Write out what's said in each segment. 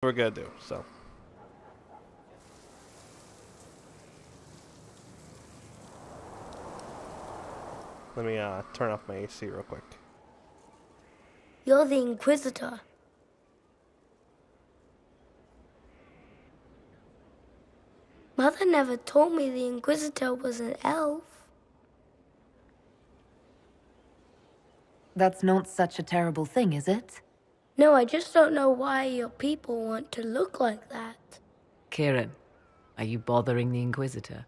we're gonna do, so. Let me turn off my AC real quick. You're the Inquisitor. Mother never told me the Inquisitor was an elf. That's not such a terrible thing, is it? No, I just don't know why your people want to look like that. Kieran, are you bothering the Inquisitor?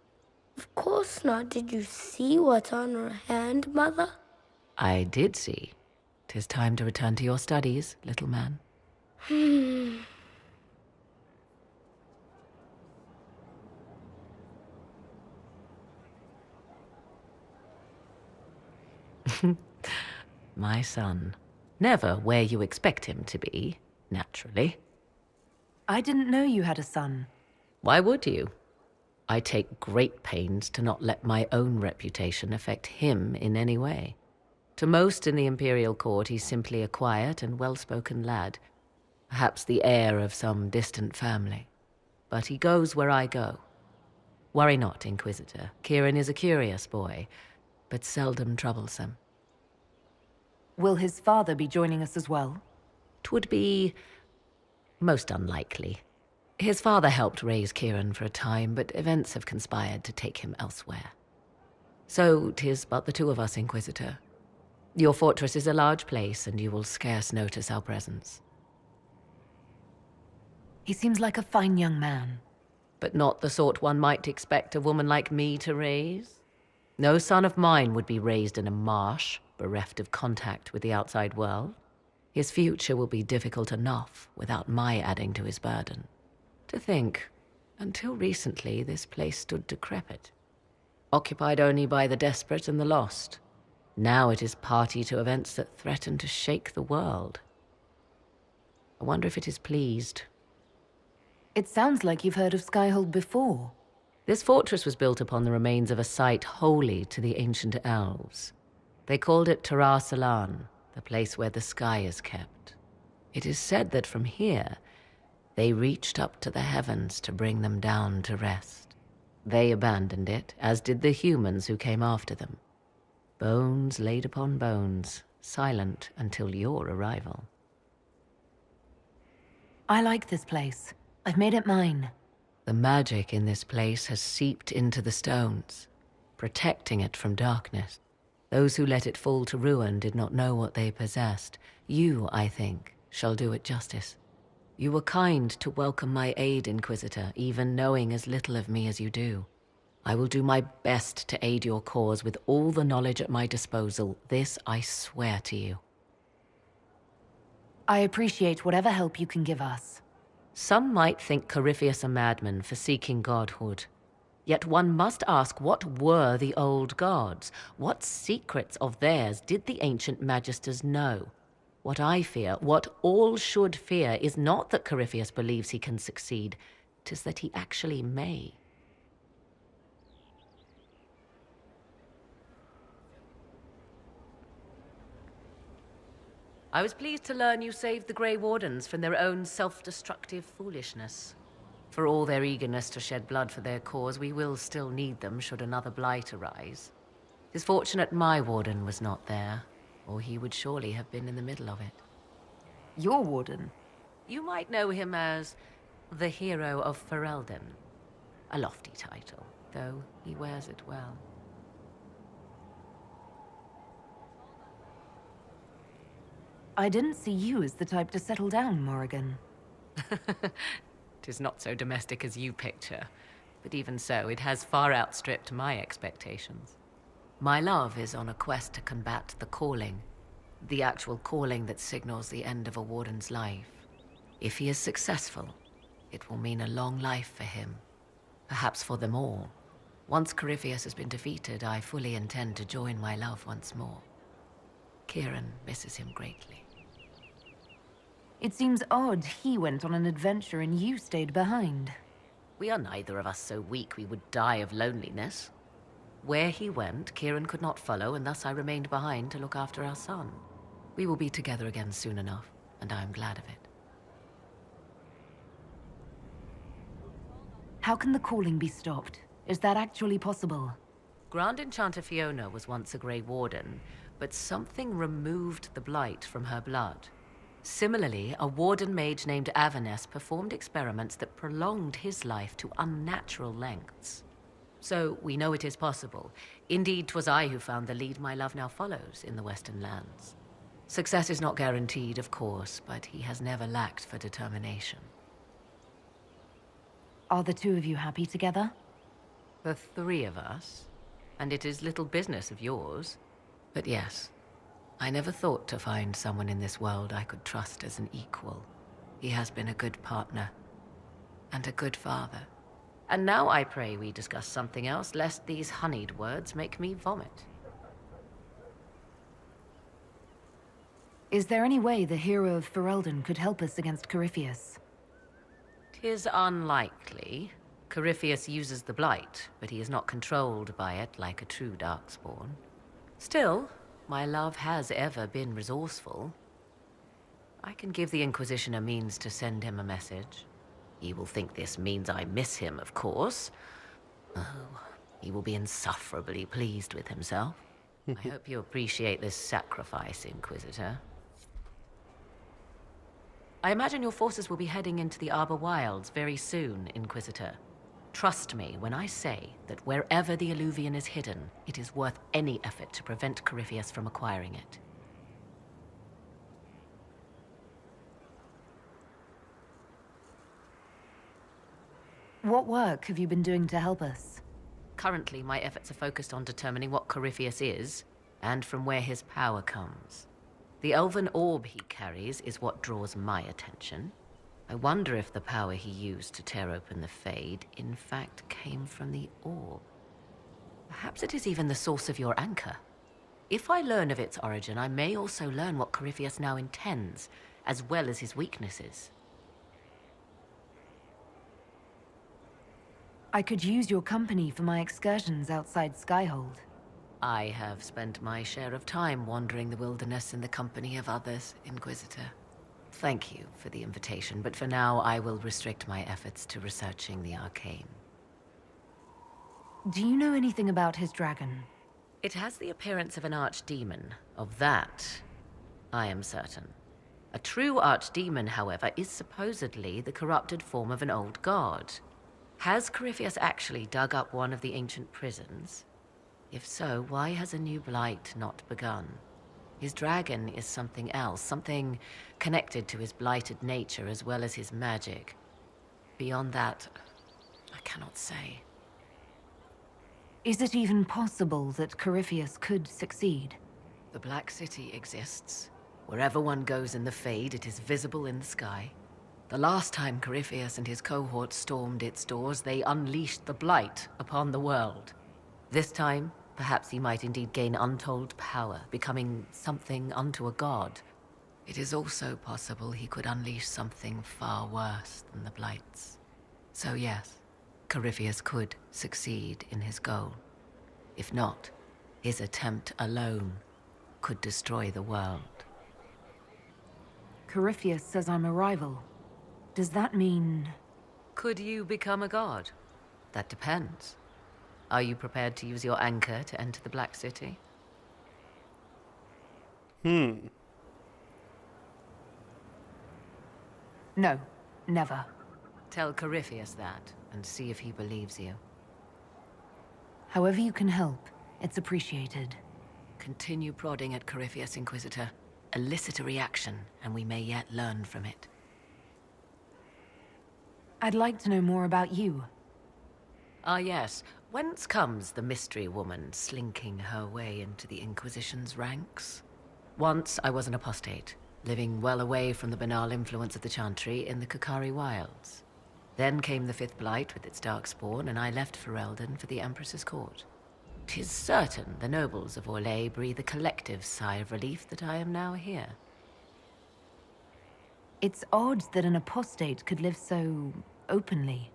Of course not. Did you see what's on her hand, Mother? I did see. 'Tis time to return to your studies, little man. My son. Never where you expect him to be, naturally. I didn't know you had a son. Why would you? I take great pains to not let my own reputation affect him in any way. To most in the Imperial Court, he's simply a quiet and well-spoken lad, perhaps the heir of some distant family. But he goes where I go. Worry not, Inquisitor. Kieran is a curious boy, but seldom troublesome. Will his father be joining us as well? 'Twould be most unlikely. His father helped raise Kieran for a time, but events have conspired to take him elsewhere. So 'tis but the two of us, Inquisitor. Your fortress is a large place, and you will scarce notice our presence. He seems like a fine young man. But not the sort one might expect a woman like me to raise. No son of mine would be raised in a marsh, bereft of contact with the outside world. His future will be difficult enough without my adding to his burden. To think, until recently this place stood decrepit, occupied only by the desperate and the lost. Now it is party to events that threaten to shake the world. I wonder if it is pleased. It sounds like you've heard of Skyhold before. This fortress was built upon the remains of a site holy to the ancient elves. They called it Tarar Salan, the place where the sky is kept. It is said that from here, they reached up to the heavens to bring them down to rest. They abandoned it, as did the humans who came after them. Bones laid upon bones, silent until your arrival. I like this place. I've made it mine. The magic in this place has seeped into the stones, protecting it from darkness. Those who let it fall to ruin did not know what they possessed. You, I think, shall do it justice. You were kind to welcome my aid, Inquisitor, even knowing as little of me as you do. I will do my best to aid your cause with all the knowledge at my disposal. This I swear to you. I appreciate whatever help you can give us. Some might think Corypheus a madman for seeking godhood. Yet one must ask, what were the old gods? What secrets of theirs did the ancient magisters know? What I fear, what all should fear, is not that Corypheus believes he can succeed. 'Tis that he actually may. I was pleased to learn you saved the Grey Wardens from their own self-destructive foolishness. For all their eagerness to shed blood for their cause, we will still need them should another blight arise. 'Tis fortunate my warden was not there, or he would surely have been in the middle of it. Your warden? You might know him as the Hero of Ferelden. A lofty title, though he wears it well. I didn't see you as the type to settle down, Morrigan. 'Tis not so domestic as you picture, but even so, it has far outstripped my expectations. My love is on a quest to combat the calling, the actual calling that signals the end of a warden's life. If he is successful, it will mean a long life for him, perhaps for them all. Once Corypheus has been defeated, I fully intend to join my love once more. Kieran misses him greatly. It seems odd he went on an adventure and you stayed behind. We are neither of us so weak we would die of loneliness. Where he went, Kieran could not follow, and thus I remained behind to look after our son. We will be together again soon enough, and I am glad of it. How can the calling be stopped? Is that actually possible? Grand Enchanter Fiona was once a Grey Warden, but something removed the blight from her blood. Similarly, a Warden mage named Avernus performed experiments that prolonged his life to unnatural lengths. So, we know it is possible. Indeed, 'twas I who found the lead my love now follows in the Western lands. Success is not guaranteed, of course, but he has never lacked for determination. Are the two of you happy together? The three of us, and it is little business of yours. But yes, I never thought to find someone in this world I could trust as an equal. He has been a good partner, and a good father. And now I pray we discuss something else, lest these honeyed words make me vomit. Is there any way the hero of Ferelden could help us against Corypheus? 'Tis unlikely. Corypheus uses the Blight, but he is not controlled by it like a true Darkspawn. Still, my love has ever been resourceful. I can give the Inquisition a means to send him a message. He will think this means I miss him, of course. Oh, he will be insufferably pleased with himself. I hope you appreciate this sacrifice, Inquisitor. I imagine your forces will be heading into the Arbor Wilds very soon, Inquisitor. Trust me when I say that wherever the Alluvian is hidden, it is worth any effort to prevent Corypheus from acquiring it. What work have you been doing to help us? Currently, my efforts are focused on determining what Corypheus is, and from where his power comes. The elven orb he carries is what draws my attention. I wonder if the power he used to tear open the Fade, in fact, came from the orb. Perhaps it is even the source of your anchor. If I learn of its origin, I may also learn what Corypheus now intends, as well as his weaknesses. I could use your company for my excursions outside Skyhold. I have spent my share of time wandering the wilderness in the company of others, Inquisitor. Thank you for the invitation, but for now I will restrict my efforts to researching the arcane. Do you know anything about his dragon? It has the appearance of an archdemon. Of that, I am certain. A true archdemon, however, is supposedly the corrupted form of an old god. Has Corypheus actually dug up one of the ancient prisons? If so, why has a new blight not begun? His dragon is something else, something connected to his blighted nature as well as his magic. Beyond that, I cannot say. Is it even possible that Corypheus could succeed? The Black City exists. Wherever one goes in the Fade, it is visible in the sky. The last time Corypheus and his cohort stormed its doors, they unleashed the Blight upon the world. This time, perhaps he might indeed gain untold power, becoming something unto a god. It is also possible he could unleash something far worse than the Blights. So yes, Corypheus could succeed in his goal. If not, his attempt alone could destroy the world. Corypheus says I'm a rival. Does that mean... Could you become a god? That depends. Are you prepared to use your anchor to enter the Black City? No, never. Tell Corypheus that, and see if he believes you. However you can help, it's appreciated. Continue prodding at Corypheus, Inquisitor. Elicit a reaction, and we may yet learn from it. I'd like to know more about you. Ah yes, whence comes the mystery woman slinking her way into the Inquisition's ranks? Once I was an apostate, living well away from the banal influence of the Chantry in the Kakari Wilds. Then came the Fifth Blight with its Darkspawn, and I left Ferelden for the Empress's court. 'Tis certain the nobles of Orlais breathe a collective sigh of relief that I am now here. It's odd that an apostate could live so... openly.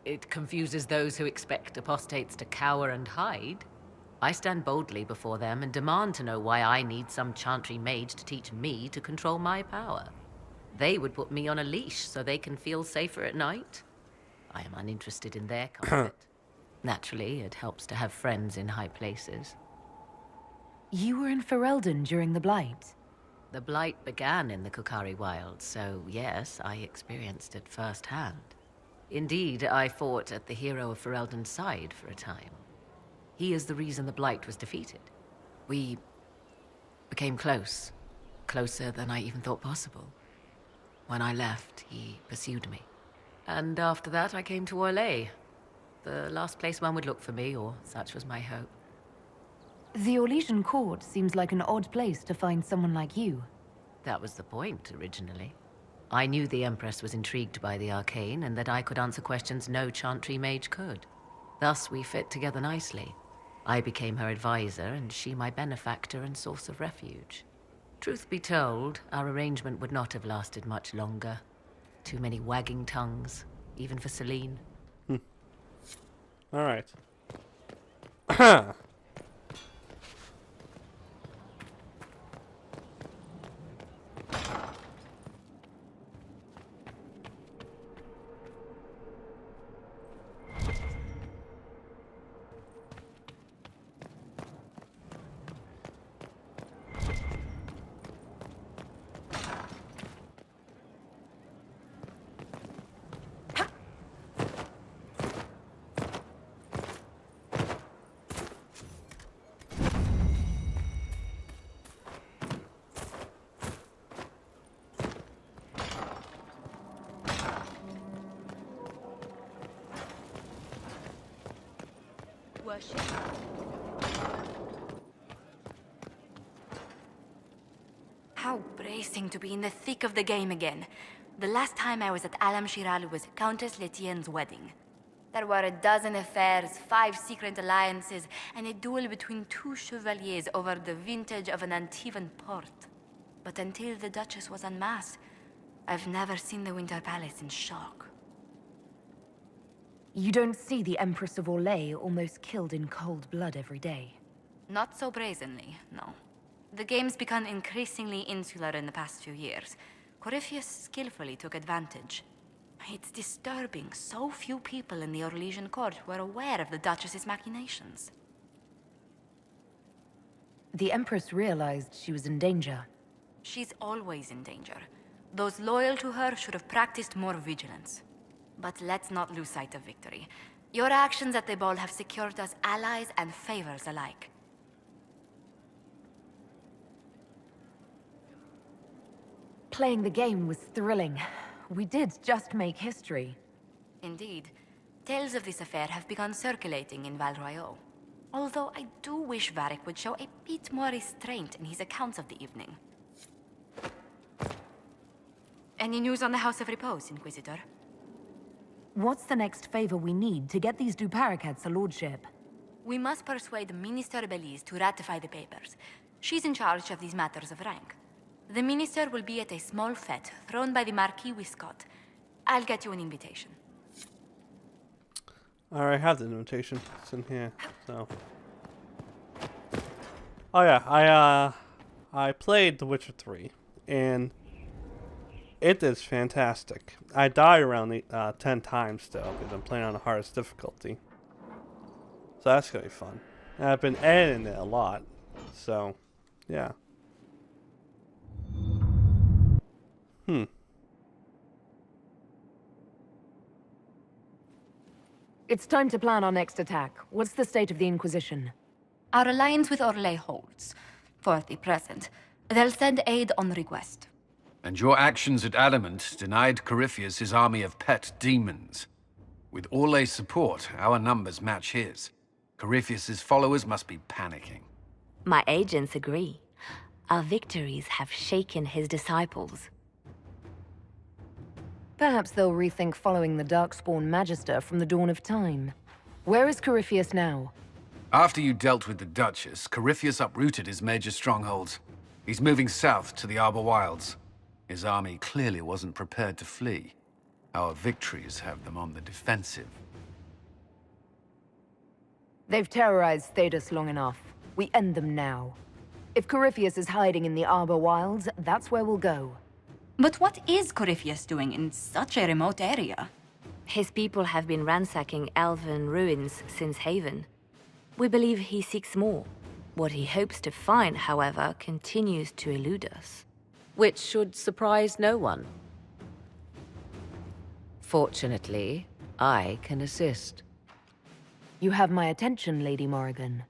It confuses those who expect apostates to cower and hide. I stand boldly before them and demand to know why I need some Chantry mage to teach me to control my power. They would put me on a leash so they can feel safer at night. I am uninterested in their comfort. Naturally, it helps to have friends in high places. You were in Ferelden during the Blight. The Blight began in the Kukari Wilds, so yes, I experienced it firsthand. Indeed, I fought at the hero of Ferelden's side for a time. He is the reason the Blight was defeated. We became close. Closer than I even thought possible. When I left, he pursued me. And after that, I came to Orlais. The last place one would look for me, or such was my hope. The Orlesian court seems like an odd place to find someone like you. That was the point, originally. I knew the Empress was intrigued by the arcane, and that I could answer questions no Chantry mage could. Thus, we fit together nicely. I became her advisor, and she my benefactor and source of refuge. Truth be told, our arrangement would not have lasted much longer. Too many wagging tongues, even for Celine. Alright. Worship. How bracing to be in the thick of the game again. The last time I was at Alam Shiral was Countess Letienne's wedding. There were a dozen affairs, 5 secret alliances, and a duel between 2 chevaliers over the vintage of an Antivan port. But until the Duchess was en masse, I've never seen the Winter Palace in shock. You don't see the Empress of Orlais almost killed in cold blood every day. Not so brazenly, no. The game's become increasingly insular in the past few years. Corypheus skillfully took advantage. It's disturbing so few people in the Orlesian court were aware of the Duchess's machinations. The Empress realized she was in danger. She's always in danger. Those loyal to her should have practiced more vigilance. But let's not lose sight of victory. Your actions at the ball have secured us allies and favors alike. Playing the game was thrilling. We did just make history. Indeed. Tales of this affair have begun circulating in Val Royeaux. Although I do wish Varric would show a bit more restraint in his accounts of the evening. Any news on the House of Repose, Inquisitor? What's the next favor we need to get these Duparacats a lordship? We must persuade Minister Belize to ratify the papers. She's in charge of these matters of rank. The minister will be at a small fete thrown by the Marquis Wiscott. I'll get you an invitation. Alright, I have the invitation. It's in here, so. Oh yeah, I played The Witcher 3, and it is fantastic. I die around 10 times still, because I'm playing on the hardest difficulty. So that's gonna be fun. And I've been editing it a lot, so, yeah. It's time to plan our next attack. What's the state of the Inquisition? Our alliance with Orlais holds. For the present. They'll send aid on request. And your actions at Adamant denied Corypheus his army of pet demons. With Orlais' support, our numbers match his. Corypheus's followers must be panicking. My agents agree. Our victories have shaken his disciples. Perhaps they'll rethink following the Darkspawn Magister from the dawn of time. Where is Corypheus now? After you dealt with the Duchess, Corypheus uprooted his major strongholds. He's moving south to the Arbor Wilds. His army clearly wasn't prepared to flee. Our victories have them on the defensive. They've terrorized Thedas long enough. We end them now. If Corypheus is hiding in the Arbor Wilds, that's where we'll go. But what is Corypheus doing in such a remote area? His people have been ransacking elven ruins since Haven. We believe he seeks more. What he hopes to find, however, continues to elude us. Which should surprise no one. Fortunately, I can assist. You have my attention, Lady Morrigan.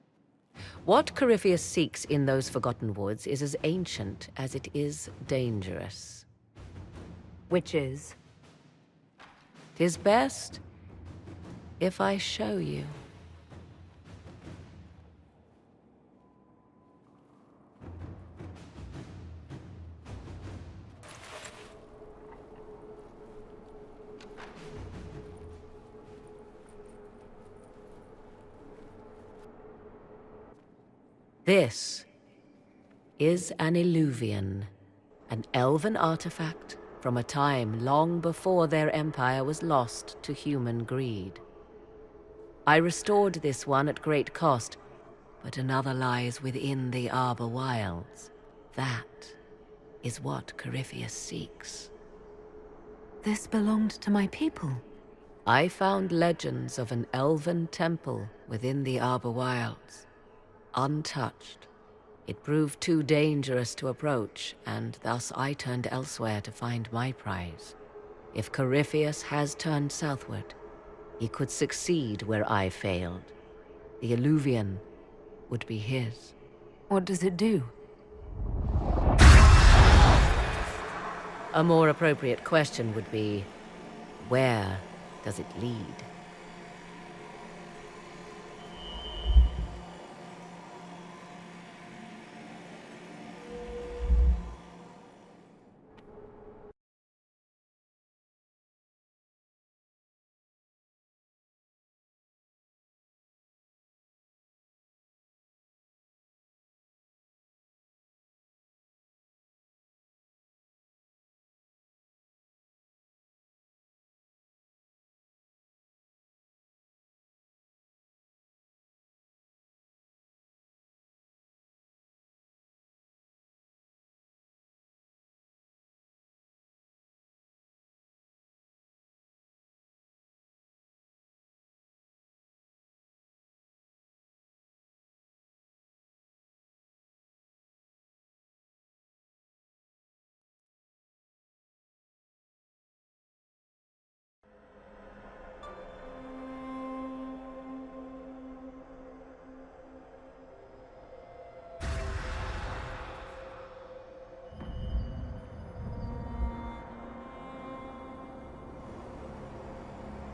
What Corypheus seeks in those Forgotten Woods is as ancient as it is dangerous. Which is? 'Tis best if I show you. This is an Illuvian, an elven artifact from a time long before their empire was lost to human greed. I restored this one at great cost, but another lies within the Arbor Wilds. That is what Corypheus seeks. This belonged to my people. I found legends of an elven temple within the Arbor Wilds. Untouched. It proved too dangerous to approach, and thus I turned elsewhere to find my prize. If Corypheus has turned southward, he could succeed where I failed. The Illuvian would be his. What does it do? A more appropriate question would be, where does it lead?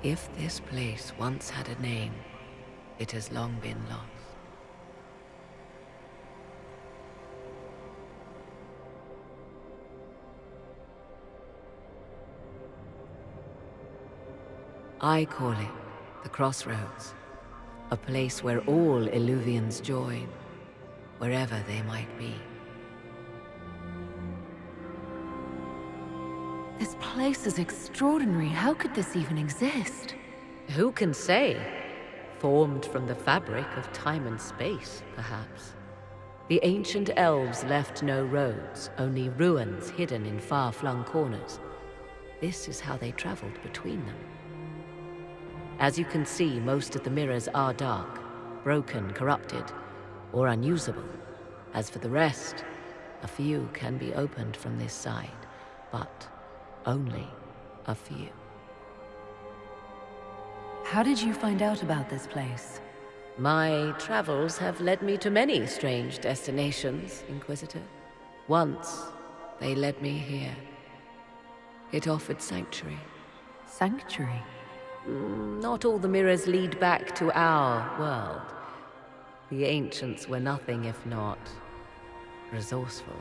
If this place once had a name, it has long been lost. I call it the Crossroads, a place where all Illuvians join, wherever they might be. This place is extraordinary. How could this even exist? Who can say? Formed from the fabric of time and space, perhaps. The ancient elves left no roads, only ruins hidden in far-flung corners. This is how they traveled between them. As you can see, most of the mirrors are dark, broken, corrupted, or unusable. As for the rest, a few can be opened from this side, but only a few. How did you find out about this place? My travels have led me to many strange destinations, Inquisitor. Once, they led me here. It offered sanctuary. Sanctuary? Not all the mirrors lead back to our world. The ancients were nothing if not resourceful.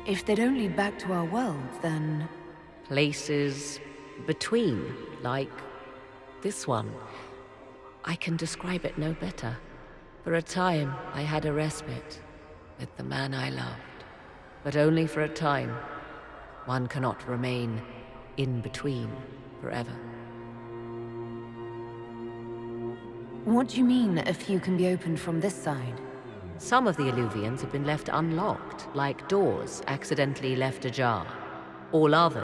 If they don't lead back to our world, then... Places between, like this one. I can describe it no better. For a time, I had a respite with the man I loved. But only for a time. One cannot remain in between forever. What do you mean, a few can be opened from this side? Some of the Illuvians have been left unlocked, like doors accidentally left ajar. All others